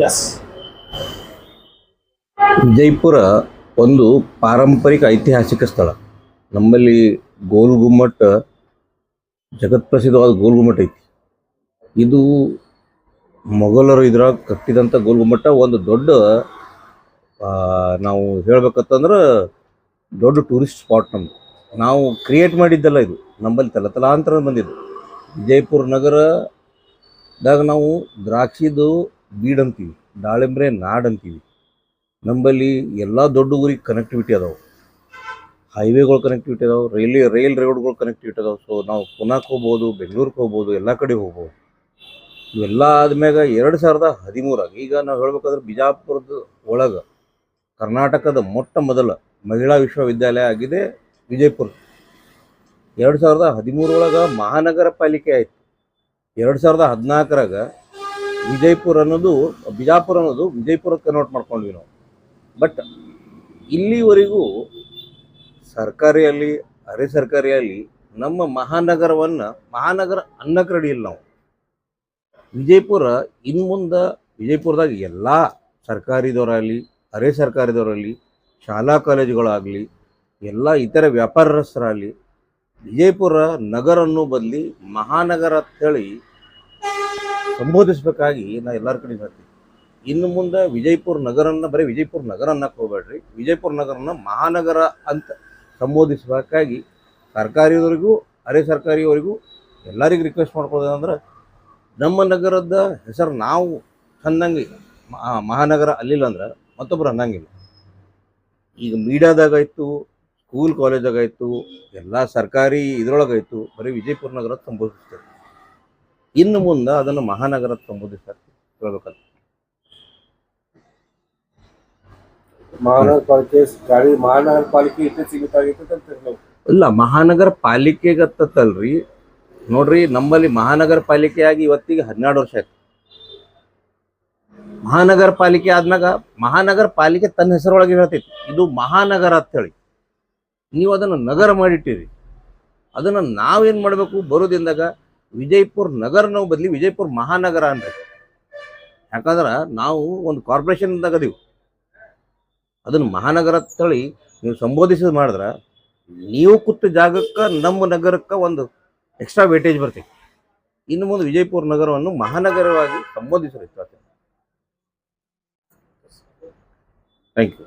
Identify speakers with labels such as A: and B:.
A: S.
B: Vijayapura ಒಂದು ಪಾರಂಪರಿಕ ಐತಿಹಾಸಿಕ ಸ್ಥಳ. ನಮ್ಮಲ್ಲಿ ಗೋಲ್ ಗುಮ್ಮಟ್, ಜಗತ್ಪ್ರಸಿದ್ಧವಾದ ಗೋಲ್ ಗುಮ್ಮಟ್ ಐತಿ. ಇದು ಮೊಘಲರು ಇದ್ರಾಗ ಕಟ್ಟಿದಂಥ ಗೋಲ್ ಗುಮ್ಮಟ ಒಂದು ದೊಡ್ಡ, ನಾವು ಹೇಳ್ಬೇಕಂತಂದ್ರೆ ದೊಡ್ಡ ಟೂರಿಸ್ಟ್ ಸ್ಪಾಟ್. ನಮ್ದು ನಾವು ಕ್ರಿಯೇಟ್ ಮಾಡಿದ್ದಲ್ಲ, ಇದು ನಮ್ಮಲ್ಲಿ ತಲತಲಾಂತರ ಬಂದಿದ್ದು. ವಿಜಯಪುರ ನಗರದಾಗ ನಾವು ದ್ರಾಕ್ಷಿದು ಬೀಡ್ ಅಂತೀವಿ, ದಾಳಿಂಬ್ರೆ ನಾಡ್ ಅಂತೀವಿ. ನಮ್ಮಲ್ಲಿ ಎಲ್ಲ ದೊಡ್ಡ ಊರಿಗೆ ಕನೆಕ್ಟಿವಿಟಿ ಅದಾವೆ, ಹೈವೇಗಳು ಕನೆಕ್ಟಿವಿಟಿ ಅದಾವೆ, ರೈಲ್ ರೋಡ್ಗಳು ಕನೆಕ್ಟಿವಿಟಿ ಅದಾವೆ. ಸೊ ನಾವು ಪುನಾಕ್ಕೆ ಹೋಗ್ಬೋದು, ಬೆಂಗಳೂರಿಗೆ ಹೋಗ್ಬೋದು, ಎಲ್ಲ ಕಡೆ ಹೋಗ್ಬೋದು. ಇವೆಲ್ಲ ಆದ್ಮ್ಯಾಗ 2013 ಈಗ ನಾವು ಹೇಳ್ಬೇಕಾದ್ರೆ ಬಿಜಾಪುರದ ಒಳಗೆ ಕರ್ನಾಟಕದ ಮೊಟ್ಟ ಮೊದಲ ಮಹಿಳಾ ವಿಶ್ವವಿದ್ಯಾಲಯ ಆಗಿದೆ ವಿಜಯಪುರ. 2013 ಮಹಾನಗರ ಪಾಲಿಕೆ ಆಯಿತು. 2014 ಬಿಜಾಪುರ ಅನ್ನೋದು ವಿಜಯಪುರಕ್ಕೆ ಕನ್ವರ್ಟ್ ಮಾಡ್ಕೊಂಡ್ವಿ ನಾವು. ಬಟ್ ಇಲ್ಲಿವರೆಗೂ ಸರ್ಕಾರಿಯಲ್ಲಿ, ಅರೆ ಸರ್ಕಾರಿಯಲ್ಲಿ ನಮ್ಮ ಮಹಾನಗರ ಅನ್ನಕ್ಕೆ ರೆಡಿ ಇಲ್ಲ ನಾವು. ವಿಜಯಪುರ ಇನ್ನು ಮುಂದೆ ವಿಜಯಪುರದಾಗ ಎಲ್ಲ ಸರ್ಕಾರಿದವರಾಗಲಿ, ಅರೆ ಸರ್ಕಾರಿದವರಲ್ಲಿ, ಶಾಲಾ ಕಾಲೇಜುಗಳಾಗಲಿ, ಎಲ್ಲ ಇತರ ವ್ಯಾಪಾರಸ್ಥರಾಗಲಿ ವಿಜಯಪುರ ನಗರ ಅನ್ನೋ ಬದಲಿ ಮಹಾನಗರ ಅಂತೇಳಿ ಸಂಬೋಧಿಸ್ಬೇಕಾಗಿ ನಾ ಎಲ್ಲರ ಕಡೆ ಹೇಳ್ತೀನಿ. ಇನ್ನು ಮುಂದೆ ವಿಜಯಪುರ ನಗರನ್ನ ಬರೀ ವಿಜಯಪುರ ನಗರ ಅನ್ನಕ್ಕೆ ಹೋಗ್ಬೇಡ್ರಿ, ವಿಜಯಪುರ ನಗರನ ಮಹಾನಗರ ಅಂತ ಸಂಬೋಧಿಸಬೇಕಾಗಿ ಸರ್ಕಾರಿಯವರಿಗೂ ಅರೆ ಸರ್ಕಾರಿಯವರಿಗೂ ಎಲ್ಲರಿಗೂ ರಿಕ್ವೆಸ್ಟ್ ಮಾಡ್ಕೊಳ್ಳೋದಂದ್ರೆ, ನಮ್ಮ ನಗರದ ಹೆಸರು ನಾವು ಚಂದಂಗೆ ಮಹಾನಗರ ಅಲ್ಲಿಲ್ಲ ಅಂದ್ರೆ ಮತ್ತೊಬ್ಬರು ಅನ್ನಂಗಿಲ್ಲ. ಈಗ ಮೀಡಿಯಾದಾಗಾಯ್ತು, ಸ್ಕೂಲ್ ಕಾಲೇಜಾಗಾಯ್ತು, ಎಲ್ಲ ಸರ್ಕಾರಿ ಇದ್ರೊಳಗಾಯ್ತು ಬರೀ ವಿಜಯಪುರ ನಗರ ಸಂಬೋಧಿಸ್ತಾರೆ. ಇನ್ನು ಮುಂದೆ ಅದನ್ನು ಮಹಾನಗರ ಸಂಬೋಧಿಸ್ತಾರೆ ಹೇಳ್ಬೇಕಂತ.
A: ಮಹಾನಗರ ಪಾಲಿಕೆ ಇಷ್ಟೇ ಸೀಮಿತ ಆಗೈತೆ ಅಂತ
B: ಇಲ್ಲ, ಮಹಾನಗರ ಪಾಲಿಕೆಗತ್ತಲ್ರಿ. ನೋಡ್ರಿ, ನಮ್ಮಲ್ಲಿ ಮಹಾನಗರ ಪಾಲಿಕೆಯಾಗಿ ಇವತ್ತಿಗೆ 12 ವರ್ಷ ಆಯ್ತು. ಮಹಾನಗರ ಪಾಲಿಕೆ ಆದ್ಮ್ಯಾಗ ಮಹಾನಗರ ಪಾಲಿಕೆ ತನ್ನ ಹೆಸರೊಳಗೆ ಹೇಳ್ತೈತಿ ಇದು ಮಹಾನಗರ ಅಂತ ಹೇಳಿ. ನೀವು ಅದನ್ನು ನಗರ ಮಾಡಿಟ್ಟಿರಿ. ಅದನ್ನು ನಾವೇನು ಮಾಡಬೇಕು, ಬರೋದಿಂದಾಗ ವಿಜಯಪುರ ನಗರ ನಾವು ಬದಲಿ ವಿಜಯಪುರ ಮಹಾನಗರ ಅನ್ಬೇಕು. ಯಾಕಂದ್ರೆ ನಾವು ಒಂದು ಕಾರ್ಪೊರೇಷನ್ದಾಗ ಅದೀವಿ. ಅದನ್ನು ಮಹಾನಗರ ಅಂತೇಳಿ ನೀವು ಸಂಬೋಧಿಸಿದ ಮಾಡಿದ್ರೆ ನೀವು ಕೂತ ಜಾಗಕ್ಕೆ ನಮ್ಮ ನಗರಕ್ಕೆ ಒಂದು ಎಕ್ಸ್ಟ್ರಾ ವೇಟೇಜ್ ಬರ್ತೈತಿ. ಇನ್ನು ಮುಂದೆ ವಿಜಯಪುರ ನಗರವನ್ನು ಮಹಾನಗರವಾಗಿ ಸಂಬೋಧಿಸ್ರಿ. Thank you.